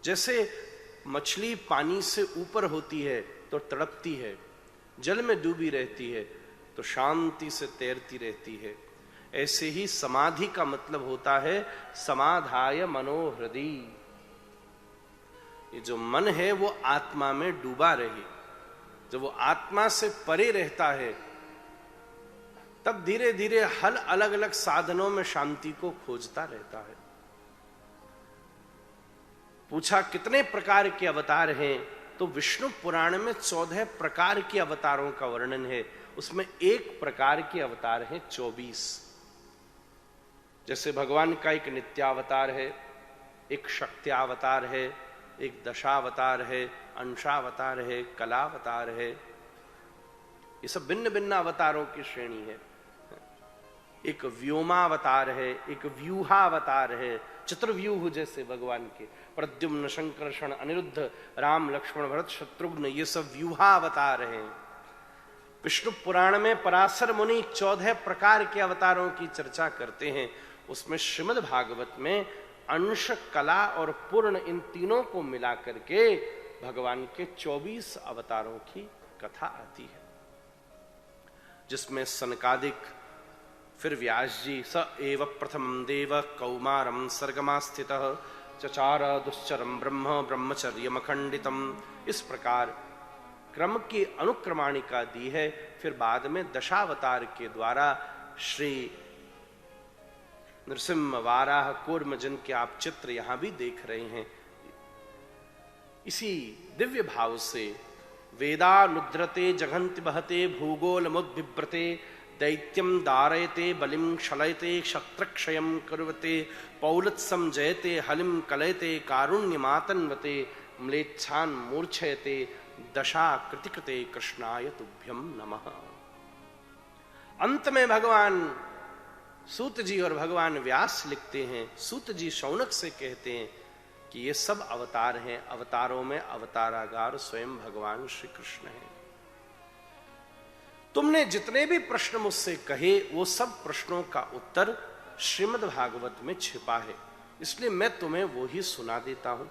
जैसे मछली पानी से ऊपर होती है तो तड़पती है, जल में डूबी रहती है तो शांति से तैरती रहती है, ऐसे ही समाधि का मतलब होता है समाधाय मनोहृदि। ये जो मन है वो आत्मा में डूबा रहे। जब वो आत्मा से परे रहता है तब धीरे धीरे हर अलग अलग साधनों में शांति को खोजता रहता है। पूछा कितने प्रकार के अवतार हैं, तो विष्णु पुराण में 14 प्रकार के अवतारों का वर्णन है, उसमें एक प्रकार के अवतार हैं 24। जैसे भगवान का एक नित्यावतार है, एक शक्त्यावतार है, एक दशावतार है, अंशावतार है, कलावतार है। ये सब भिन्न भिन्न अवतारों की श्रेणी है। एक व्योमावतार है, एक व्यूहावतार है, चतुर्व्यूह जैसे भगवान के प्रद्युम्न संकर्षण अनिरुद्ध राम लक्ष्मण भरत शत्रुघ्न, ये सब व्यूहावतार हैं। विष्णु पुराण में पराशर मुनि 14 प्रकार के अवतारों की चर्चा करते हैं। उसमें श्रीमद् भागवत में अंश, कला और पूर्ण, इन तीनों को मिला करके भगवान के 24 अवतारों की कथा आती है, जिसमें सनकादिक, फिर व्यास जी स एव प्रथम देव कौमारम सर्गमास्थितः चचार दुश्चरम ब्रह्म ब्रह्मचर्यमखंडितम, इस प्रकार क्रम की अनुक्रमाणिका दी है। फिर बाद में दशावतार के द्वारा श्री नृसिंह, वाराह, कूर्म, जिनके आप चित्र यहां भी देख रहे हैं, इसी दिव्य भाव से वेदानुद्रते जघन्ति बहते भूगोलमुद्बिभ्रते दैत्यम दारयते बलिम क्षलयते शत्रक्षयम कुर्वते पौलत्सम जयते हलिम कलयते कारुण्यमातन्वते म्लेच्छान मूर्छयते दशा कृतिकृते कृष्णाय तुभ्यम नमः। अंत में भगवान सूत जी और भगवान व्यास लिखते हैं, सूत जी शौनक से कहते हैं कि ये सब अवतार हैं, अवतारों में अवतारागार स्वयं भगवान श्री कृष्ण हैं। तुमने जितने भी प्रश्न मुझसे कहे वो सब प्रश्नों का उत्तर श्रीमद् भागवत में छिपा है, इसलिए मैं तुम्हें वो ही सुना देता हूं।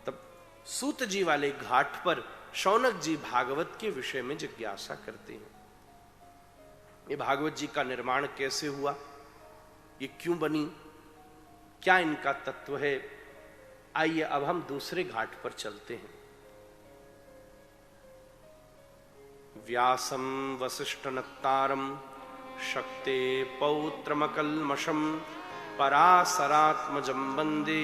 तब सूत जी वाले घाट पर शौनक जी भागवत के विषय में जिज्ञासा करते हैं। ये भागवत जी का निर्माण कैसे हुआ, ये क्यों बनी, क्या इनका तत्व है। आइए अब हम दूसरे घाट पर चलते हैं। व्यासम वसिष्ठनत्तारम शक्ते पौत्रमकल्मषम पराशरात्मजं वंदे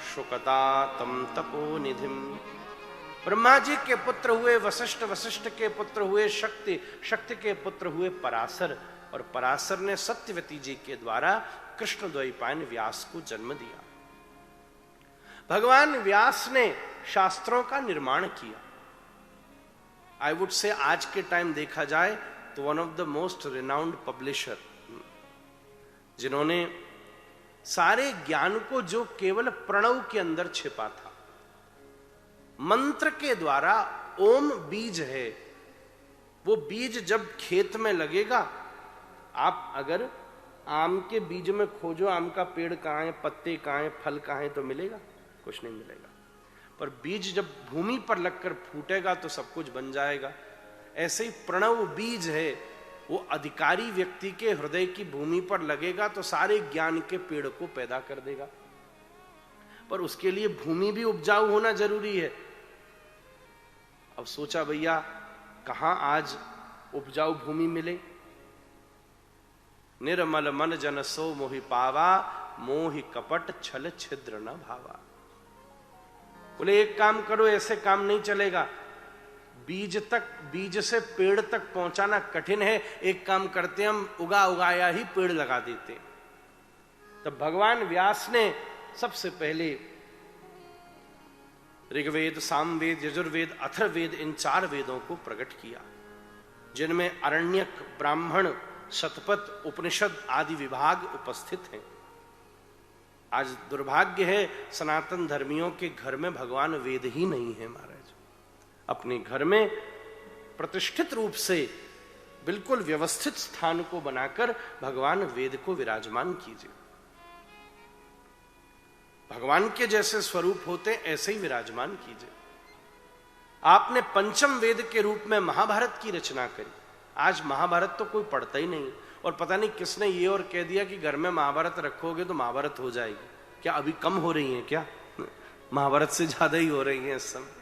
शुकता तम तपोनिधिम। ब्रह्मा जी के पुत्र हुए वशिष्ठ, वशिष्ठ के पुत्र हुए शक्ति, शक्ति के पुत्र हुए पराशर, और पराशर ने सत्यवती जी के द्वारा कृष्ण द्वैपायन व्यास को जन्म दिया। भगवान व्यास ने शास्त्रों का निर्माण किया। आई वुड से आज के टाइम देखा जाए तो one of the most renowned publisher, जिन्होंने सारे ज्ञान को जो केवल प्रणव के अंदर छिपा था, मंत्र के द्वारा, ओम बीज है, वो बीज जब खेत में लगेगा, आप अगर आम के बीज में खोजो आम का पेड़ कहाँ है, पत्ते कहाँ है, फल कहाँ है, तो मिलेगा? कुछ नहीं मिलेगा। पर बीज जब भूमि पर लगकर फूटेगा तो सब कुछ बन जाएगा। ऐसे ही प्रणव बीज है, वो अधिकारी व्यक्ति के हृदय की भूमि पर लगेगा तो सारे ज्ञान के पेड़ को पैदा कर देगा। पर उसके लिए भूमि भी उपजाऊ होना जरूरी है। अब सोचा भैया कहां आज उपजाऊ भूमि मिले। निर्मल मन जन सो मोहि पावा, मोहि कपट छल छिद्र न भावा। बोले एक काम करो, ऐसे काम नहीं चलेगा, बीज तक, बीज से पेड़ तक पहुंचाना कठिन है। एक काम करते हम उगा उगाया ही पेड़ लगा देते। तब भगवान व्यास ने सबसे पहले ऋग्वेद, सामवेद, यजुर्वेद, अथर्ववेद, इन 4 वेदों को प्रकट किया, जिनमें अरण्यक, ब्राह्मण, शतपथ, उपनिषद आदि विभाग उपस्थित हैं। आज दुर्भाग्य है सनातन धर्मियों के घर में भगवान वेद ही नहीं है। महाराज अपने घर में प्रतिष्ठित रूप से बिल्कुल व्यवस्थित स्थान को बनाकर भगवान वेद को विराजमान कीजिए। भगवान के जैसे स्वरूप होते ऐसे ही विराजमान कीजिए। आपने पंचम वेद के रूप में महाभारत की रचना करी। आज महाभारत तो कोई पढ़ता ही नहीं, और पता नहीं किसने ये और कह दिया कि घर में महाभारत रखोगे तो महाभारत हो जाएगी। क्या अभी कम हो रही है क्या? महाभारत से ज्यादा ही हो रही है इस समय।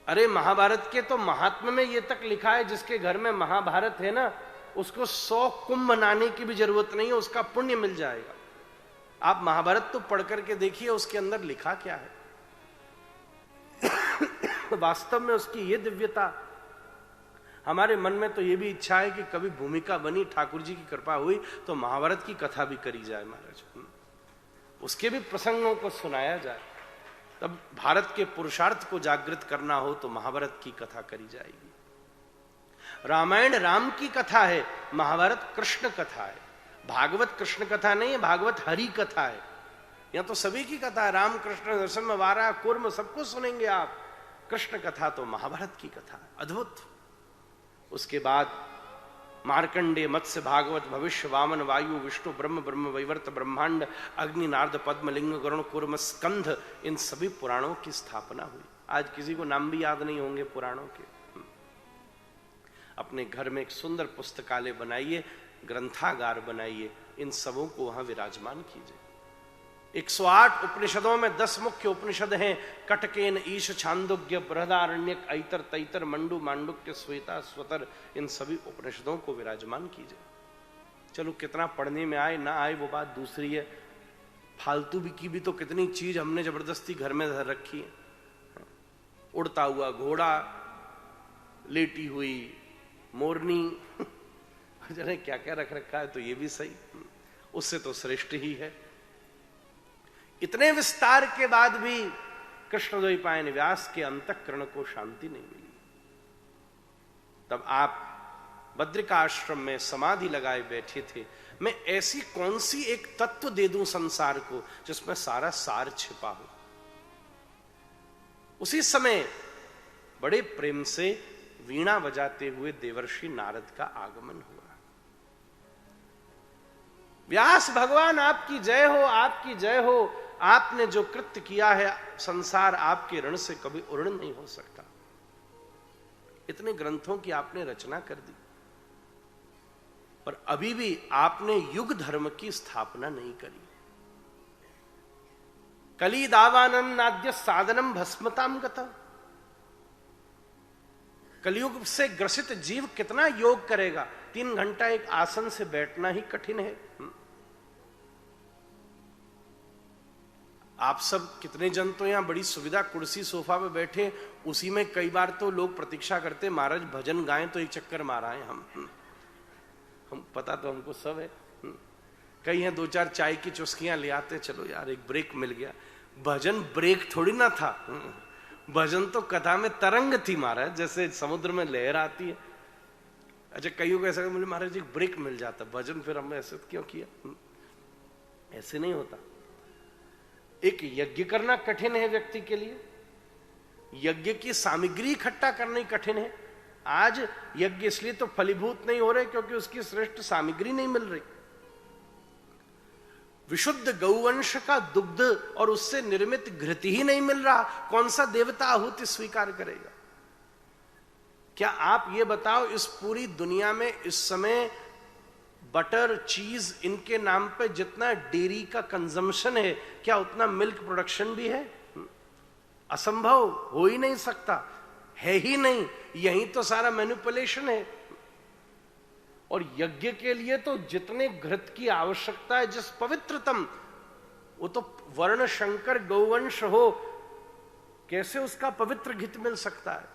अरे महाभारत के तो महात्म्य में ये तक लिखा है, जिसके घर में महाभारत है ना, उसको 100 कुंभ मनाने की भी जरूरत नहीं है, उसका पुण्य मिल जाएगा। आप महाभारत तो पढ़ करके देखिए उसके अंदर लिखा क्या है। वास्तव में उसकी ये दिव्यता, हमारे मन में तो ये भी इच्छा है कि कभी भूमिका बनी, ठाकुर जी की कृपा हुई तो महाभारत की कथा भी करी जाए महाराज, उसके भी प्रसंगों को सुनाया जाए। तब भारत के पुरुषार्थ को जागृत करना हो तो महाभारत की कथा करी जाएगी। रामायण राम की कथा है, महाभारत कृष्ण कथा है। भागवत कृष्ण कथा नहीं है, भागवत हरि कथा है। यहां तो सभी की कथा है, राम कृष्ण नरसिंह वारा कूर्म सबको सुनेंगे आप। कृष्ण कथा तो महाभारत की कथा है, अद्भुत। उसके बाद मार्कंडे, मत्स्य, भागवत, भविष्य, वामन, वायु, विष्णु, ब्रह्म, ब्रह्म वैवर्त, ब्रह्मांड, अग्नि, नारद, पद्म, लिंग, गरुण, कूर्म, स्कंध, इन सभी पुराणों की स्थापना हुई। आज किसी को नाम भी याद नहीं होंगे पुराणों के। अपने घर में एक सुंदर पुस्तकालय बनाइए, ग्रंथागार बनाइए, इन सबों को वहां विराजमान कीजिए। 108 उपनिषदों में 10 मुख्य उपनिषद हैं, कटकेन, ईश, छांदोग्य, बृहदारण्यक, ऐतर, तैतर, मंडू, मांडुक्य, श्वेता, स्वतर, इन सभी उपनिषदों को विराजमान कीजिए। चलो कितना पढ़ने में आए ना आए वो बात दूसरी है, फालतू की भी तो कितनी चीज हमने जबरदस्ती घर में धर रखी है। उड़ता हुआ घोड़ा, लेटी हुई मोरनी, जाने क्या क्या रख रखा है, तो ये भी सही, उससे तो श्रेष्ठ ही है। इतने विस्तार के बाद भी कृष्णद्वैपायन व्यास के अंतःकरण को शांति नहीं मिली। तब आप बद्रिका आश्रम में समाधि लगाए बैठे थे। मैं ऐसी कौन सी एक तत्व दे दूं संसार को जिसमें सारा सार छिपा हो। उसी समय बड़े प्रेम से वीणा बजाते हुए देवर्षि नारद का आगमन हुआ। व्यास भगवान आपकी जय हो, आपकी जय हो। आपने जो कृत्य किया है, संसार आपके ऋण से कभी उऋण नहीं हो सकता। इतने ग्रंथों की आपने रचना कर दी, पर अभी भी आपने युग धर्म की स्थापना नहीं करी। कली दावानम नाद्य साधनम भस्मताम गता। कलयुग से ग्रसित जीव कितना योग करेगा? 3 घंटा एक आसन से बैठना ही कठिन है। आप सब कितने जन तो यहां बड़ी सुविधा कुर्सी सोफा पे बैठे, उसी में कई बार तो लोग प्रतीक्षा करते महाराज भजन गाएं तो एक चक्कर मारा है हम पता तो हमको सब है। कई हैं 2-4 चाय की चुस्कियां ले आते, चलो यार एक ब्रेक मिल गया। भजन ब्रेक थोड़ी ना था, भजन तो कथा में तरंग थी महाराज, जैसे समुद्र में लहर आती है। अच्छा कईयों को ऐसा बोले महाराज एक ब्रेक मिल जाता, भजन फिर हमने ऐसे क्यों किया? ऐसे नहीं होता। एक यज्ञ करना कठिन है व्यक्ति के लिए, यज्ञ की सामग्री इकट्ठा करनी कठिन है। आज यज्ञ इसलिए तो फलीभूत नहीं हो रहे क्योंकि उसकी श्रेष्ठ सामग्री नहीं मिल रही। विशुद्ध गौवंश का दुग्ध और उससे निर्मित घृति ही नहीं मिल रहा, कौन सा देवता आहुति स्वीकार करेगा? क्या आप ये बताओ, इस पूरी दुनिया में इस समय बटर, चीज, इनके नाम पे जितना डेयरी का कंजम्पशन है, क्या उतना मिल्क प्रोडक्शन भी है? असंभव, हो ही नहीं सकता, है ही नहीं। यही तो सारा मैनिपुलेशन है। और यज्ञ के लिए तो जितने घृत की आवश्यकता है, जिस पवित्रतम, वो तो वर्ण शंकर गौवंश हो, कैसे उसका पवित्र घृत मिल सकता है?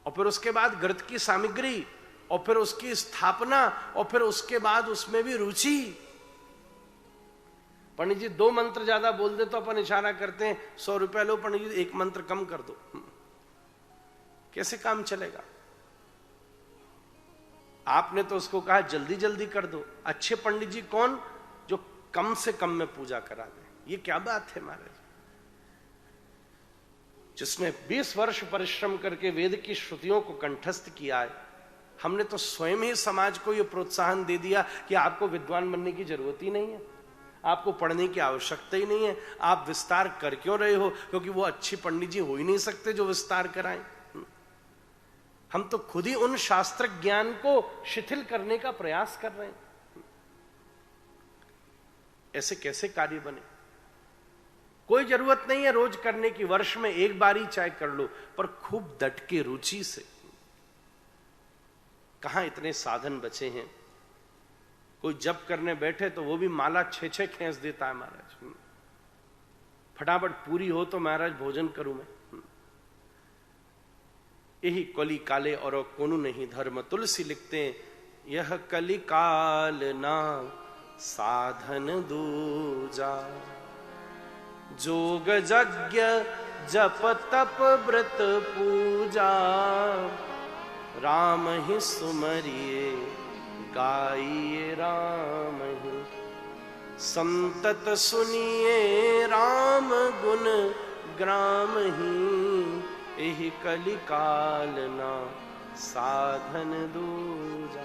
और फिर उसके बाद घृत की सामग्री, और फिर उसकी स्थापना, और फिर उसके बाद उसमें भी रुचि। पंडित जी 2 मंत्र ज्यादा बोल दे तो अपन इशारा करते हैं 100 रुपया लो पंडित जी, 1 मंत्र कम कर दो। कैसे काम चलेगा? आपने तो उसको कहा जल्दी जल्दी कर दो। अच्छे पंडित जी कौन? जो कम से कम में पूजा करा दे। ये क्या बात है महाराज? जिसने 20 वर्ष परिश्रम करके वेद की श्रुतियों को कंठस्थ किया है, हमने तो स्वयं ही समाज को यह प्रोत्साहन दे दिया कि आपको विद्वान बनने की जरूरत ही नहीं है। आपको पढ़ने की आवश्यकता ही नहीं है। आप विस्तार कर क्यों रहे हो? क्योंकि वो अच्छी पंडित जी हो ही नहीं सकते जो विस्तार कराएं। हम तो खुद ही उन शास्त्र ज्ञान को शिथिल करने का प्रयास कर रहे हैं। ऐसे कैसे कार्य बने? कोई जरूरत नहीं है रोज करने की, वर्ष में एक बार ही चाहे कर लो, पर खूब डट के रुचि से। कहां इतने साधन बचे हैं। कोई जप करने बैठे तो वो भी माला 6-6 खींच देता है महाराज। फटाफट पूरी हो तो महाराज भोजन करूं मैं। यही कली काले और कोनु नहीं धर्म। तुलसी लिखते हैं, यह कली काल ना साधन दूजा, जोग यज्ञ जप तप व्रत पूजा, राम ही सुमरिए गाइए राम ही, संतत सुनिए राम गुण ग्राम ही, यही कलिकाल ना साधन दूजा।